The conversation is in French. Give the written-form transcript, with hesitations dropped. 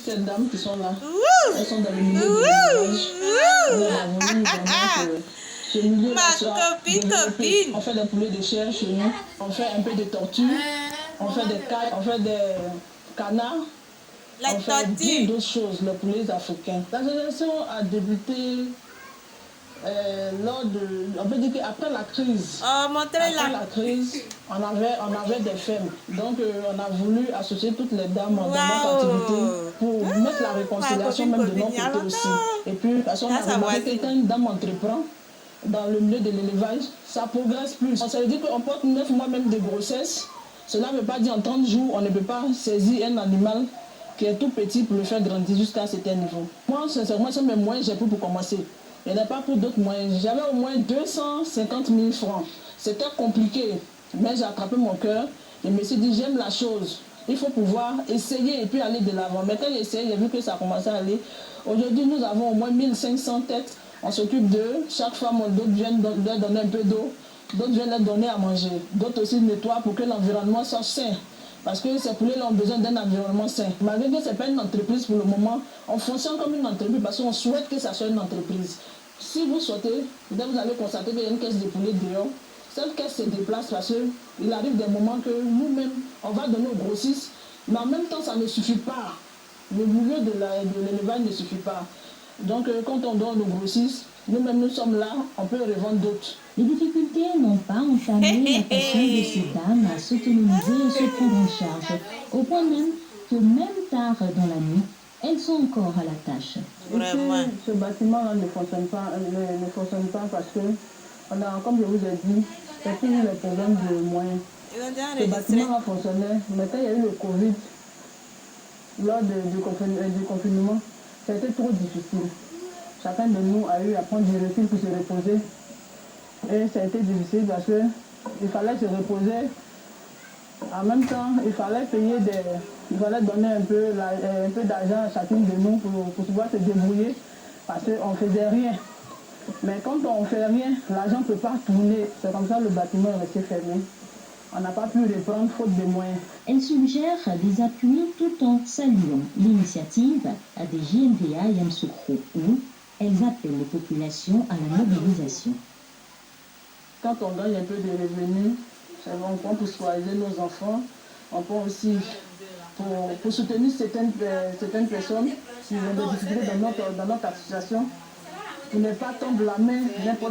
ces dames qui sont là, elles sont dans le milieu de l'élevage. On a voulu vraiment que ce milieu-là soit développé. On fait des poulets de chair chez nous, on fait un peu de tortue, on fait des cailles, on fait des canards, on fait bien d'autres choses, les poulets africains. La génération a débuté on peut dire qu'après la crise, on avait des fermes. Donc on a voulu associer toutes les dames dans notre activité pour mettre la réconciliation même de notre côté aussi. Et puis parce qu'on a remarqué que quand une dame entreprend dans le milieu de l'élevage, ça progresse plus. Ça veut dire qu'on porte 9 mois même de grossesse. Cela ne veut pas dire en 30 jours, on ne peut pas saisir un animal qui est tout petit pour le faire grandir jusqu'à un certain niveau. Moi, sincèrement, c'est mes moyens que j'ai pour commencer. Il n'y en a pas pour d'autres moyens. J'avais au moins 250 000 francs. C'était compliqué, mais j'ai attrapé mon cœur et me suis dit, j'aime la chose. Il faut pouvoir essayer et puis aller de l'avant. Mais quand j'ai essayé, j'ai vu que ça a commencé à aller. Aujourd'hui, nous avons au moins 1500 têtes. On s'occupe d'eux. Chaque femme, d'autres viennent leur donner un peu d'eau. D'autres viennent leur donner à manger. D'autres aussi nettoient pour que l'environnement soit sain. Parce que ces poulets ont besoin d'un environnement sain. Malgré que ce n'est pas une entreprise pour le moment, on fonctionne comme une entreprise parce qu'on souhaite que ça soit une entreprise. Si vous souhaitez, peut-être vous allez constater qu'il y a une caisse de poulet dehors. Cette caisse se déplace parce qu'il arrive des moments que nous-mêmes, on va donner aux grossistes, mais en même temps, ça ne suffit pas. Le milieu de l'élevage ne suffit pas. Donc, quand on donne aux grossistes, nous-mêmes, nous sommes là, on peut revendre d'autres. Les difficultés n'ont pas entamé la façon de ces dames à s'autonomiser et se prendre en charge, au point même que même tard dans la nuit, elles sont encore à la tâche. Ici, ce bâtiment-là ne fonctionne pas parce que, comme je vous ai dit, c'est toujours les problèmes de moyens. Ce bâtiment-là fonctionnait, mais quand il y a eu le Covid, lors du confinement, c'était trop difficile. Chacun de nous a eu à prendre du recul pour se reposer. Et ça a été difficile parce qu'il fallait se reposer. En même temps, il fallait donner un peu d'argent à chacune de nous pour pouvoir se débrouiller parce qu'on ne faisait rien. Mais quand on ne fait rien, l'argent ne peut pas tourner. C'est comme ça que le bâtiment est resté fermé. On n'a pas pu reprendre faute de moyens. Elle suggère des appuis tout en saluant l'initiative des JMVA et Amsokro où elles appellent les populations à la mobilisation. Quand on gagne un peu de revenus, on peut soigner nos enfants, on peut aussi, pour soutenir certaines personnes qui ont des difficultés dans notre association, pour ne pas tendre la main n'importe